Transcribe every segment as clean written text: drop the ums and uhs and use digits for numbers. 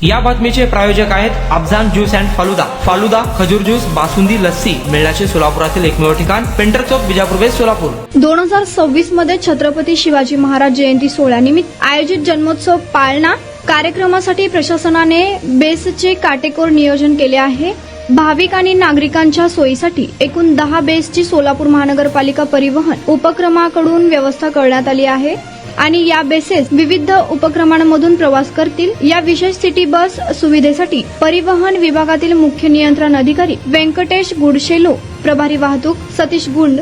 या बातमीचे प्रायोजक आहेत अफजान ज्यूस अँड फालुदा। फालुदा, खजूर ज्यूस, बासुंदी, लस्सी मिळण्याचे सोलापुरातील एकमेव ठिकाण पेंटर चौक, विजापूर वेस्ट, सोलापूर। 2026 मध्ये छत्रपती शिवाजी महाराज जयंती सोहळ्यानिमित्त आयोजित जन्मोत्सव पाळणा कार्यक्रमासाठी प्रशासनाने बेसचे काटेकोर नियोजन केले आहे। भाविक आणि नागरिकांच्या सोयीसाठी एकूण 10 बेसची सोलापूर महानगरपालिका परिवहन उपक्रमाकडून व्यवस्था करण्यात आली आहे आणि या बेसेस विविध उपक्रमांमधून प्रवास करतील। या विशेष सिटी बस सुविधेसाठी परिवहन विभागातील मुख्य नियंत्रण अधिकारी व्यंकटेश गुडशेलो, प्रभारी वाहतूक सतीश गुंड,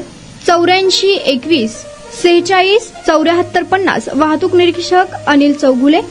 84 21 46 74 50, वाहतूक निरीक्षक अनिल चौगुले,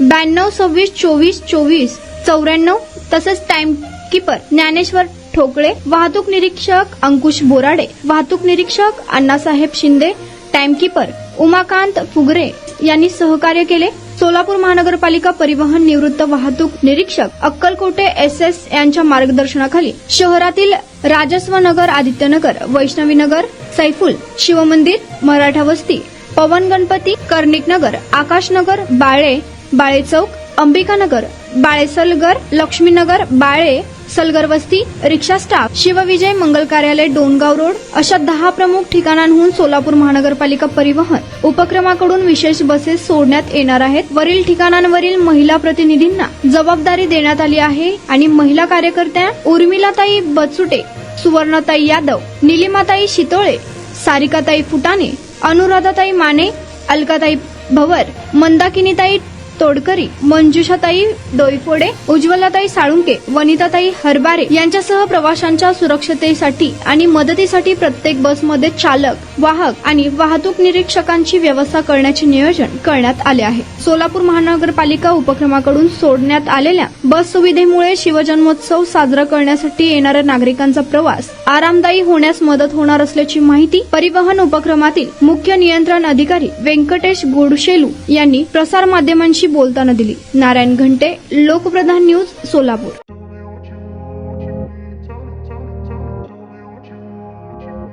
92 26 24 24 94, तसेच टाइम कीपर ज्ञानेश्वर ठोकळे, वाहतूक निरीक्षक अंकुश बोराडे, वाहतूक निरीक्षक अण्णासाहेब शिंदे, टाइम कीपर उमाकांत फुगरे यांनी सहकार्य केले। सोलापूर महानगरपालिका परिवहन निवृत्त वाहतूक निरीक्षक अक्कलकोटे SS यांच्या मार्गदर्शनाखाली शहरातील राजस्व नगर, आदित्यनगर, वैष्णवीनगर, सैफुल, शिवमंदिर, मराठा वस्ती, पवन गणपती, कर्णिक नगर, आकाशनगर, बाळे, बाळे चौक, अंबिकानगर, बाळेसलगर, लक्ष्मीनगर, बाळे, सलगर वस्ती, रिक्षा स्टाफ, शिवविजय मंगल कार्यालय, डोनगाव रोड अशा 10 प्रमुख ठिकाणांहून सोलापूर महानगरपालिका परिवहन उपक्रमाकडून विशेष बसेस सोडण्यात येणार आहेत। वरील ठिकाणांवरील महिला प्रतिनिधींना जबाबदारी देण्यात आली आहे आणि महिला कार्यकर्त्या उर्मिलाताई बचुटे, सुवर्णताई यादव, निलिमाताई शितोळे, सारिकाताई फुटाणे, अनुराधाताई माने, अलकाताई भवर, मंदाकिनीताई तोडकरी, मंजुषाताई डोईफोडे, उज्ज्वलाताई साळुंके, वनिताताई हरबारे यांच्यासह प्रवाशांच्या सुरक्षतेसाठी आणि मदतीसाठी प्रत्येक बसमध्ये चालक, वाहक आणि वाहतूक निरीक्षकांची व्यवस्था करण्याचे नियोजन करण्यात आले आहे। सोलापूर महानगरपालिका उपक्रमाकडून सोडण्यात आलेल्या बस सुविधेमुळे शिवजन्मोत्सव साजरा करण्यासाठी येणाऱ्या नागरिकांचा प्रवास आरामदायी होण्यास मदत होणार असल्याची माहिती परिवहन उपक्रमातील मुख्य नियंत्रण अधिकारी व्यंकटेश गुडशेलू यांनी प्रसारमाध्यमांशी बोलताना दिली। नारायण घंटे, लोकप्रधान न्यूज, सोलापूर।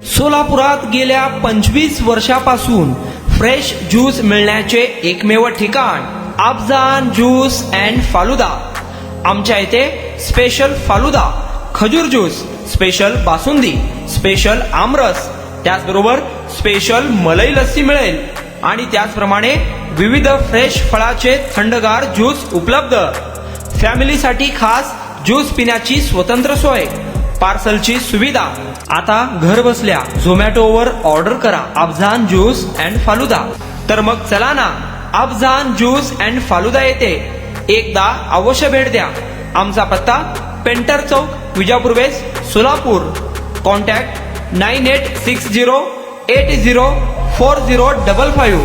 सोलापुरात गेल्या 25 वर्षापासून फ्रेश ज्यूस मिळण्याचे एकमेव ठिकाण अफजान ज्यूस अँड फालुदा। आमच्या इथे स्पेशल फालुदा, खजूर ज्यूस, स्पेशल बासुंदी, स्पेशल आमरस, त्याचबरोबर स्पेशल मलाई लस्सी मिळेल आणि त्याचप्रमाणे विविध फ्रेश फळाचे थंडगार ज्यूस उपलब्ध। फॅमिलीसाठी खास ज्यूस पिण्याची स्वतंत्र सोय, पार्सलची सुविधा। आता घर बसल्या झोमॅटोवर ऑर्डर करा अफजान ज्यूस अँड फालुदा। तर मग चला ना अफजान ज्यूस अँड फालुदा येथे एकदा अवश्य भेट द्या। आमचा पत्ता पेंटर चौक, विजापूर वेस्ट, सोलापूर। कॉन्टॅक्ट 9860804055।